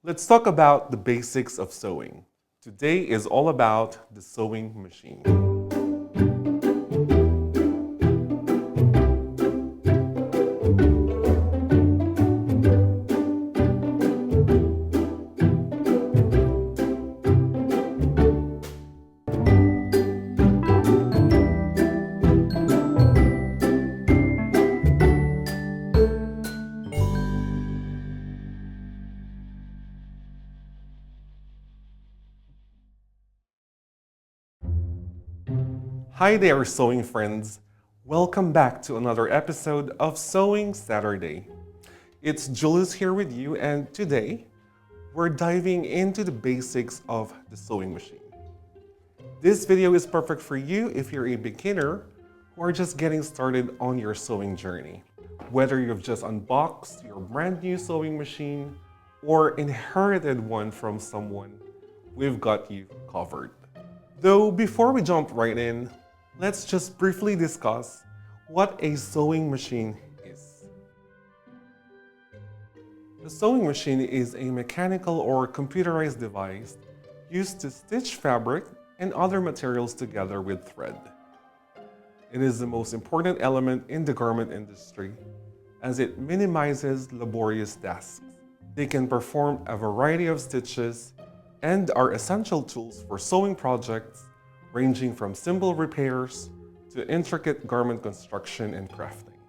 Let's talk about the basics of sewing. Today is all about the sewing machine. Hi there, sewing friends. Welcome back to another episode of Sewing Saturday. It's Julius here with you, and today we're diving into the basics of the sewing machine. This video is perfect for you if you're a beginner who are just getting started on your sewing journey. Whether you've just unboxed your brand new sewing machine or inherited one from someone, we've got you covered. Though before we jump right in, let's just briefly discuss what a sewing machine is. The sewing machine is a mechanical or computerized device used to stitch fabric and other materials together with thread. It is the most important element in the garment industry as it minimizes laborious tasks. They can perform a variety of stitches and are essential tools for sewing projects ranging from simple repairs to intricate garment construction and crafting.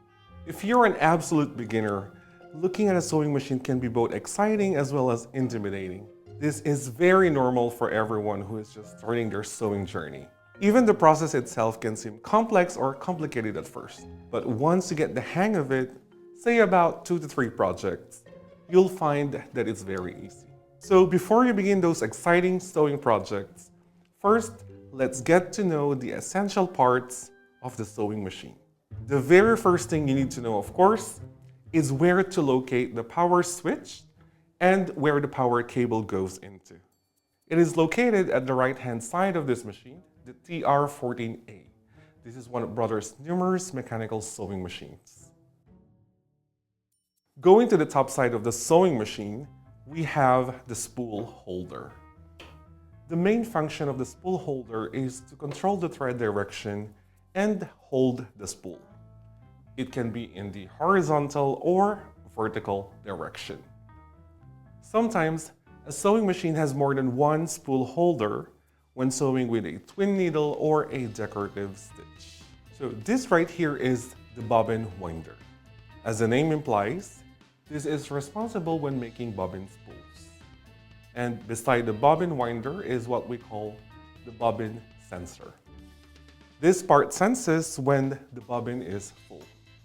If you're an absolute beginner, looking at a sewing machine can be both exciting as well as intimidating. This is very normal for everyone who is just starting their sewing journey. Even the process itself can seem complex or complicated at first, but once you get the hang of it, say about 2 to 3 projects, you'll find that it's very easy. So before you begin those exciting sewing projects, first, let's get to know the essential parts of the sewing machine. The very first thing you need to know, of course, is where to locate the power switch and where the power cable goes into. It is located at the right-hand side of this machine, the TR14A. This is one of Brothers' numerous mechanical sewing machines. Going to the top side of the sewing machine, we have the spool holder. The main function of the spool holder is to control the thread direction and hold the spool. It can be in the horizontal or vertical direction. Sometimes, a sewing machine has more than one spool holder when sewing with a twin needle or a decorative stitch. So this right here is the bobbin winder. As the name implies, this is responsible when making bobbin spools. And beside the bobbin winder is what we call the bobbin sensor. This part senses when the bobbin is full.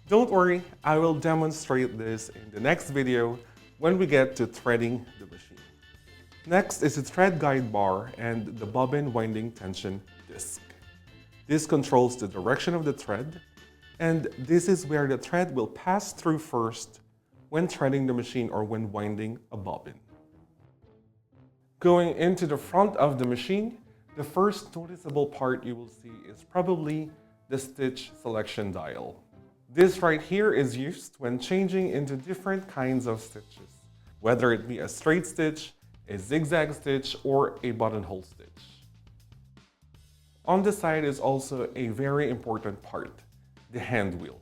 Don't worry, I will demonstrate this in the next video when we get to threading the machine. Next is the thread guide bar and the bobbin winding tension disc. This controls the direction of the thread, and this is where the thread will pass through first when threading the machine or when winding a bobbin. Going into the front of the machine, the first noticeable part you will see is probably the stitch selection dial. This right here is used when changing into different kinds of stitches, whether it be a straight stitch, a zigzag stitch, or a buttonhole stitch. On the side is also a very important part, the hand wheel.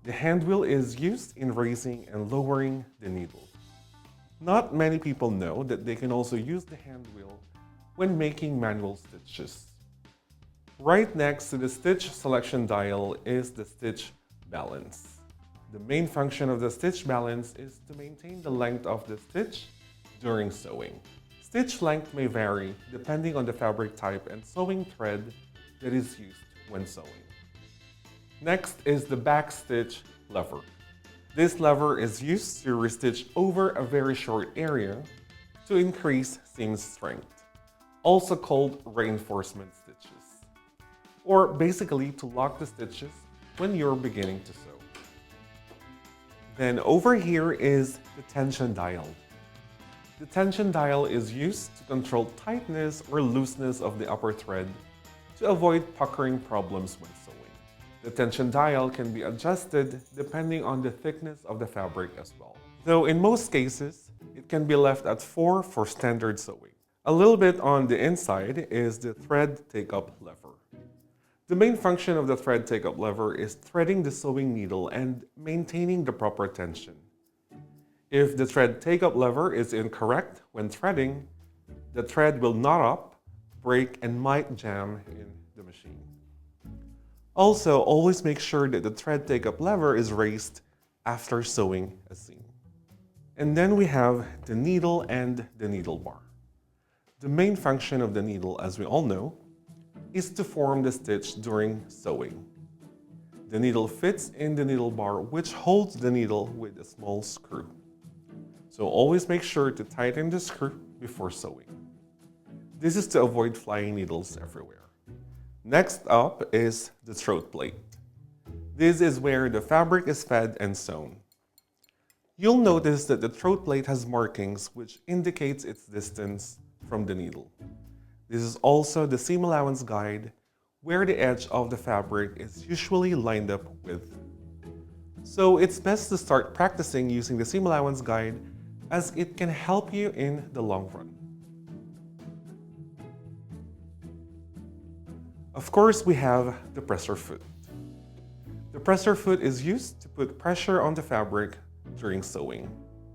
The hand wheel is used in raising and lowering the needle. Not many people know that they can also use the hand wheel when making manual stitches. Right next to the stitch selection dial is the stitch balance. The main function of the stitch balance is to maintain the length of the stitch during sewing. Stitch length may vary depending on the fabric type and sewing thread that is used when sewing. Next is the back stitch lever. This lever is used to restitch over a very short area to increase seam strength, also called reinforcement stitches, or basically to lock the stitches when you're beginning to sew. Then over here is the tension dial. The tension dial is used to control tightness or looseness of the upper thread to avoid puckering problems when sewing. The tension dial can be adjusted depending on the thickness of the fabric as well. Though in most cases, it can be left at 4 for standard sewing. A little bit on the inside is the thread take-up lever. The main function of the thread take-up lever is threading the sewing needle and maintaining the proper tension. If the thread take-up lever is incorrect when threading, the thread will knot up, break, and might jam in the machine. Also, always make sure that the thread take-up lever is raised after sewing a seam. And then we have the needle and the needle bar. The main function of the needle, as we all know, is to form the stitch during sewing. The needle fits in the needle bar, which holds the needle with a small screw. So always make sure to tighten the screw before sewing. This is to avoid flying needles everywhere. Next up is the throat plate. This is where the fabric is fed and sewn. You'll notice that the throat plate has markings which indicates its distance from the needle. This is also the seam allowance guide, where the edge of the fabric is usually lined up with. So it's best to start practicing using the seam allowance guide, as it can help you in the long run. Of course, we have the presser foot. The presser foot is used to put pressure on the fabric during sewing.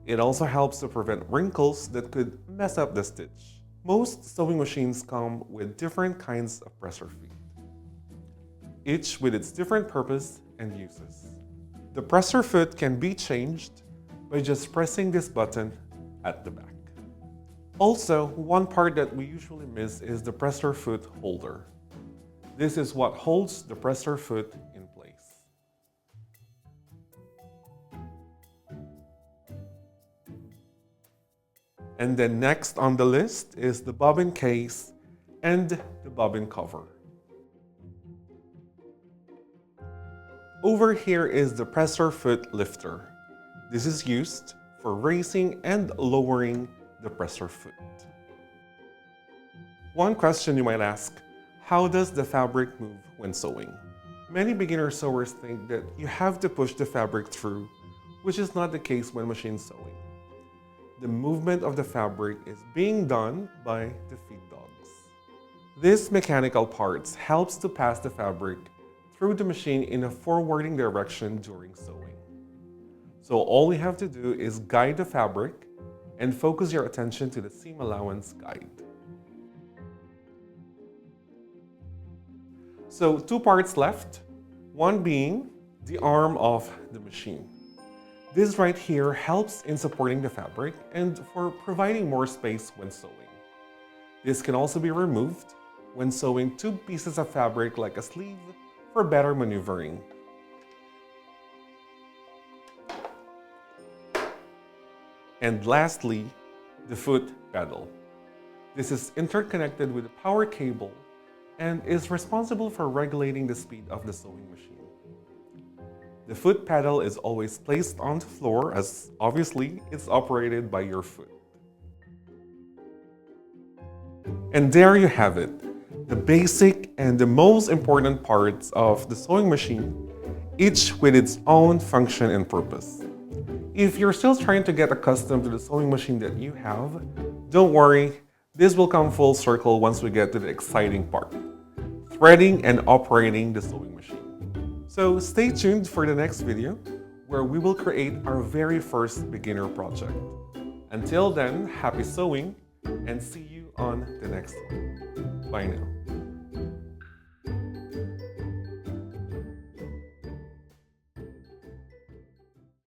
It also helps to prevent wrinkles that could mess up the stitch. Most sewing machines come with different kinds of presser feet, each with its different purpose and uses. The presser foot can be changed by just pressing this button at the back. Also, one part that we usually miss is the presser foot holder. This is what holds the presser foot in place. And then next on the list is the bobbin case and the bobbin cover. Over here is the presser foot lifter. This is used for raising and lowering the presser foot. One question you might ask, how does the fabric move when sewing? Many beginner sewers think that you have to push the fabric through, which is not the case when machine sewing. The movement of the fabric is being done by the feed dogs. This mechanical part helps to pass the fabric through the machine in a forwarding direction during sewing. So all we have to do is guide the fabric and focus your attention to the seam allowance guide. So 2 parts left, one being the arm of the machine. This right here helps in supporting the fabric and for providing more space when sewing. This can also be removed when sewing 2 pieces of fabric like a sleeve for better maneuvering. And lastly, the foot pedal. This is interconnected with a power cable and is responsible for regulating the speed of the sewing machine. The foot pedal is always placed on the floor, as obviously it's operated by your foot. And there you have it, the basic and the most important parts of the sewing machine, each with its own function and purpose. If you're still trying to get accustomed to the sewing machine that you have, don't worry, this will come full circle once we get to the exciting part, threading and operating the sewing machine. So stay tuned for the next video, where we will create our very first beginner project. Until then, happy sewing and see you on the next one. Bye now.